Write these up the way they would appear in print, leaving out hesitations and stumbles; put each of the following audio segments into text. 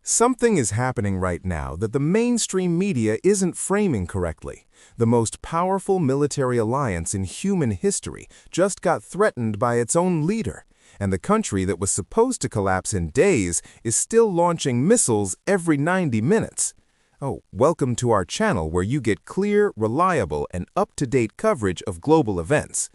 Something is happening right now that the mainstream media isn't framing correctly. The most powerful military alliance in human history just got threatened by its own leader, and the country that was supposed to collapse in days is still launching missiles every 90 minutes. Oh, welcome to our channel where you get clear, reliable, and up-to-date coverage of global events.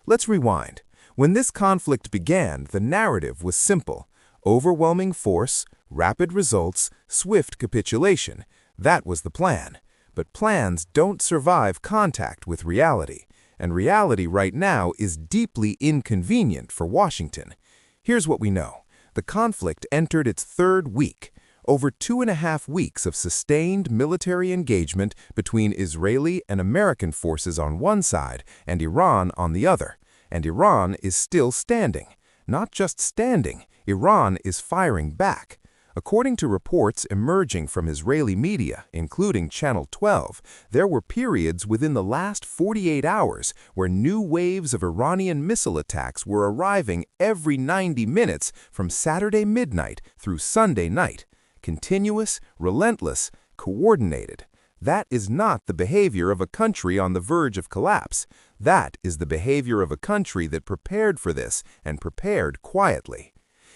Let's rewind. When this conflict began, the narrative was simple: overwhelming force, rapid results, swift capitulation. That was the plan. But plans don't survive contact with reality, and reality right now is deeply inconvenient for Washington. Here's what we know. The conflict entered its third week. Over 2.5 weeks of sustained military engagement between Israeli and American forces on one side and Iran on the other. And Iran is still standing. Not just standing, Iran is firing back. According to reports emerging from Israeli media, including Channel 12, there were periods within the last 48 hours where new waves of Iranian missile attacks were arriving every 90 minutes from Saturday midnight through Sunday night. Continuous, relentless, coordinated. That is not the behavior of a country on the verge of collapse. That is the behavior of a country that prepared for this and prepared quietly.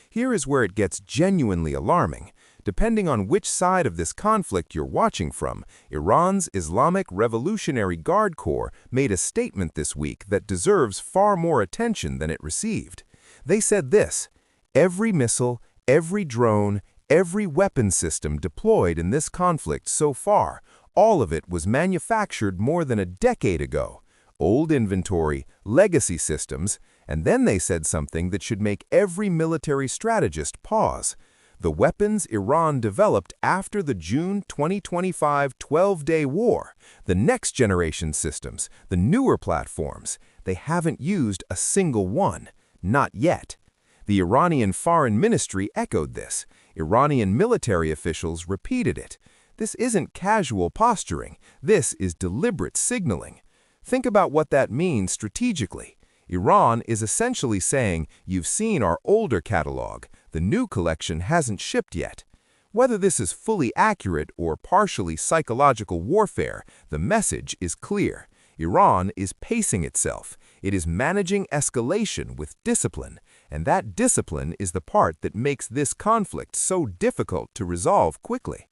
Here is where it gets genuinely alarming. Depending on which side of this conflict you're watching from, Iran's Islamic Revolutionary Guard Corps made a statement this week that deserves far more attention than it received. They said this: "Every missile, every drone, every weapon system deployed in this conflict so far, all of it was manufactured more than a decade ago. Old inventory, legacy systems." And then they said something that should make every military strategist pause. The weapons Iran developed after the June 2025 12-day war, the next-generation systems, the newer platforms, they haven't used a single one. Not yet. The Iranian Foreign Ministry echoed this. Iranian military officials repeated it. This isn't casual posturing. This is deliberate signaling. Think about what that means strategically. Iran is essentially saying, you've seen our older catalog, the new collection hasn't shipped yet. Whether this is fully accurate or partially psychological warfare, the message is clear. Iran is pacing itself. It is managing escalation with discipline, and that discipline is the part that makes this conflict so difficult to resolve quickly.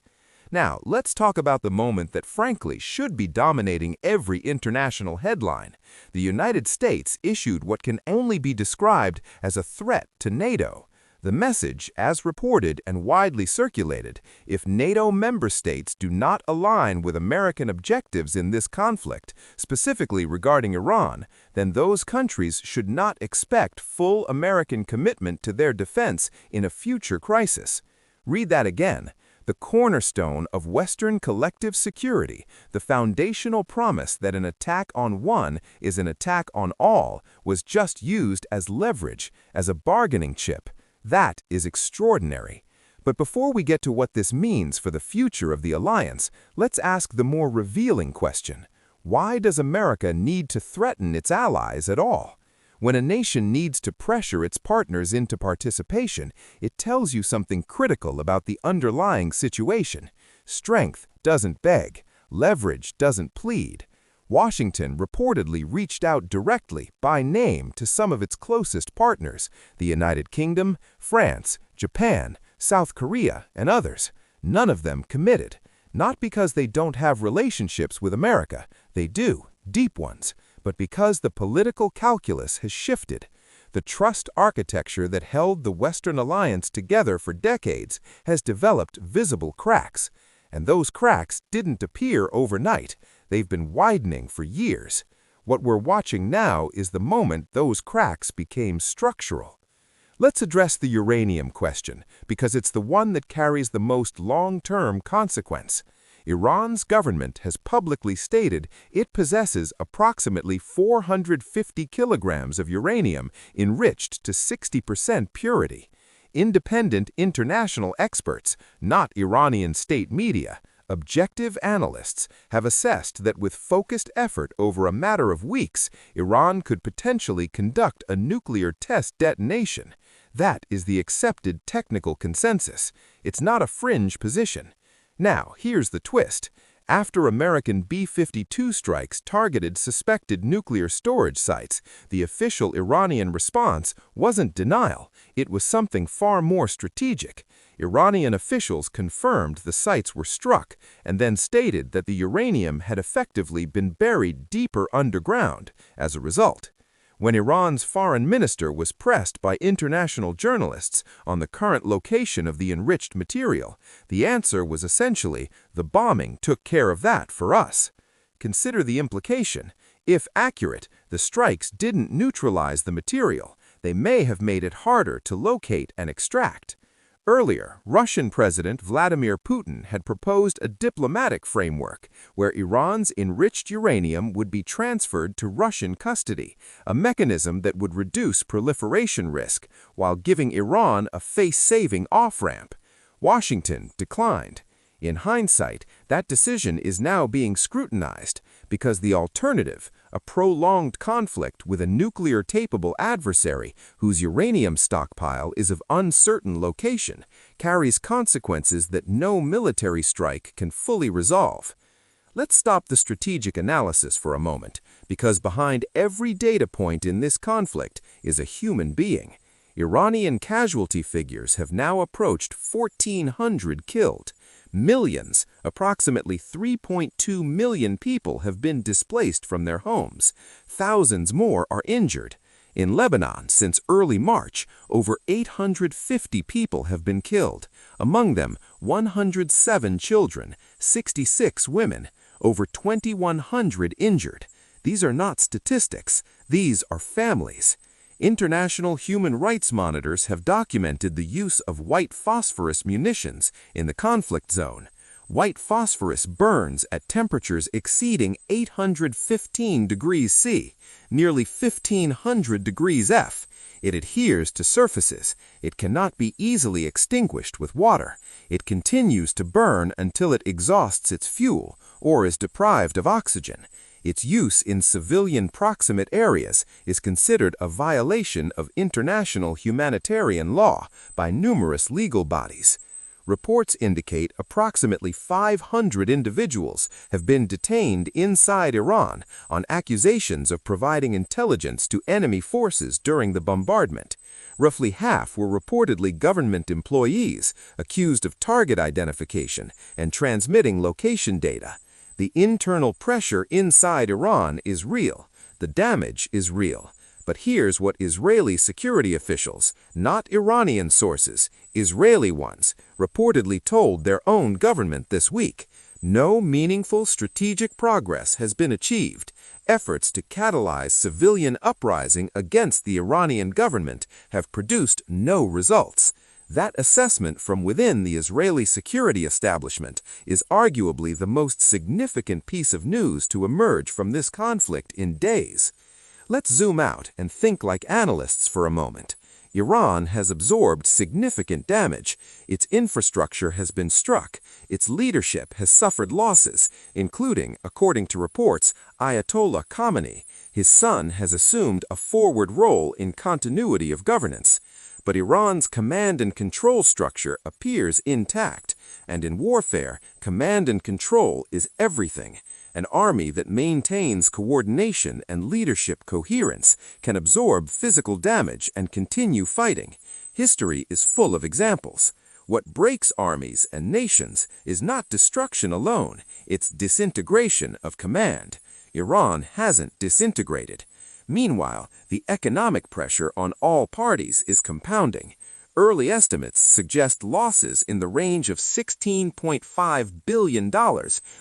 Now, let's talk about the moment that frankly should be dominating every international headline. The United States issued what can only be described as a threat to NATO. The message, as reported and widely circulated: if NATO member states do not align with American objectives in this conflict, specifically regarding Iran, then those countries should not expect full American commitment to their defense in a future crisis. Read that again. The cornerstone of Western collective security, the foundational promise that an attack on one is an attack on all, was just used as leverage, as a bargaining chip. That is extraordinary. But before we get to what this means for the future of the alliance, let's ask the more revealing question. Why does America need to threaten its allies at all? When a nation needs to pressure its partners into participation, it tells you something critical about the underlying situation. Strength doesn't beg. Leverage doesn't plead. Washington reportedly reached out directly, by name, to some of its closest partners: the United Kingdom, France, Japan, South Korea, and others. None of them committed. Not because they don't have relationships with America. They do, deep ones. But because the political calculus has shifted. The trust architecture that held the Western alliance together for decades has developed visible cracks. And those cracks didn't appear overnight. They've been widening for years. What we're watching now is the moment those cracks became structural. Let's address the uranium question, because it's the one that carries the most long-term consequence. Iran's government has publicly stated it possesses approximately 450 kilograms of uranium enriched to 60% purity. Independent international experts, not Iranian state media, objective analysts, have assessed that with focused effort over a matter of weeks, Iran could potentially conduct a nuclear test detonation. That is the accepted technical consensus. It's not a fringe position. Now, here's the twist. After American B-52 strikes targeted suspected nuclear storage sites, the official Iranian response wasn't denial. It was something far more strategic. Iranian officials confirmed the sites were struck and then stated that the uranium had effectively been buried deeper underground as a result. When Iran's foreign minister was pressed by international journalists on the current location of the enriched material, the answer was essentially, the bombing took care of that for us. Consider the implication. If accurate, the strikes didn't neutralize the material. They may have made it harder to locate and extract. Earlier, Russian President Vladimir Putin had proposed a diplomatic framework where Iran's enriched uranium would be transferred to Russian custody, a mechanism that would reduce proliferation risk while giving Iran a face-saving off-ramp. Washington declined. In hindsight, that decision is now being scrutinized because the alternative, a prolonged conflict with a nuclear-capable adversary whose uranium stockpile is of uncertain location, carries consequences that no military strike can fully resolve. Let's stop the strategic analysis for a moment, because behind every data point in this conflict is a human being. Iranian casualty figures have now approached 1,400 killed. Millions, approximately 3.2 million people have been displaced from their homes. Thousands more are injured. In Lebanon, since early March, over 850 people have been killed. Among them, 107 children, 66 women, over 2,100 injured. These are not statistics. These are families. International human rights monitors have documented the use of white phosphorus munitions in the conflict zone. White phosphorus burns at temperatures exceeding 815 degrees C, nearly 1,500 degrees F. It adheres to surfaces. It cannot be easily extinguished with water. It continues to burn until it exhausts its fuel or is deprived of oxygen. Its use in civilian proximate areas is considered a violation of international humanitarian law by numerous legal bodies. Reports indicate approximately 500 individuals have been detained inside Iran on accusations of providing intelligence to enemy forces during the bombardment. Roughly half were reportedly government employees accused of target identification and transmitting location data. The internal pressure inside Iran is real. The damage is real. But here's what Israeli security officials, not Iranian sources, Israeli ones, reportedly told their own government this week. No meaningful strategic progress has been achieved. Efforts to catalyze civilian uprising against the Iranian government have produced no results. That assessment from within the Israeli security establishment is arguably the most significant piece of news to emerge from this conflict in days. Let's zoom out and think like analysts for a moment. Iran has absorbed significant damage. Its infrastructure has been struck. Its leadership has suffered losses, including, according to reports, Ayatollah Khamenei. His son has assumed a forward role in continuity of governance. But Iran's command and control structure appears intact, and in warfare, command and control is everything. An army that maintains coordination and leadership coherence can absorb physical damage and continue fighting. History is full of examples. What breaks armies and nations is not destruction alone, it's disintegration of command. Iran hasn't disintegrated. Meanwhile, the economic pressure on all parties is compounding. Early estimates suggest losses in the range of $16.5 billion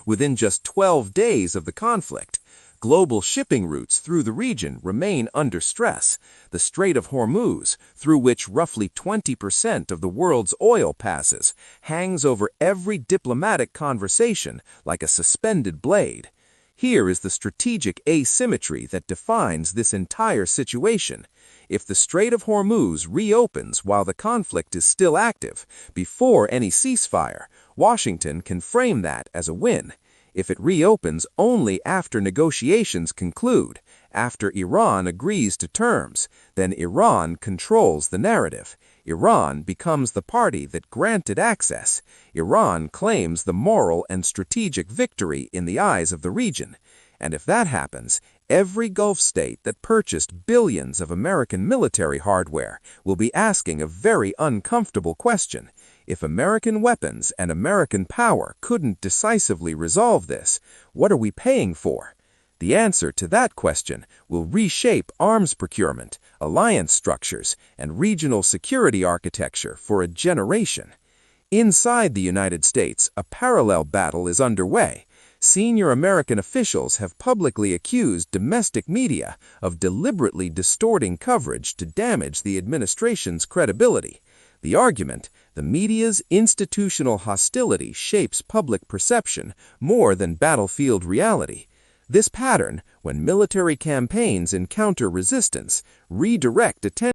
within just 12 days of the conflict. Global shipping routes through the region remain under stress. The Strait of Hormuz, through which roughly 20% of the world's oil passes, hangs over every diplomatic conversation like a suspended blade. Here is the strategic asymmetry that defines this entire situation. If the Strait of Hormuz reopens while the conflict is still active, before any ceasefire, Washington can frame that as a win. if it reopens only after negotiations conclude, after Iran agrees to terms, then Iran controls the narrative. Iran becomes the party that granted access. Iran claims the moral and strategic victory in the eyes of the region. And if that happens, every Gulf state that purchased billions of American military hardware will be asking a very uncomfortable question. If American weapons and American power couldn't decisively resolve this, what are we paying for? The answer to that question will reshape arms procurement, alliance structures, and regional security architecture for a generation. Inside the United States, a parallel battle is underway. Senior American officials have publicly accused domestic media of deliberately distorting coverage to damage the administration's credibility. The argument, the media's institutional hostility shapes public perception more than battlefield reality. This pattern, when military campaigns encounter resistance, redirect attention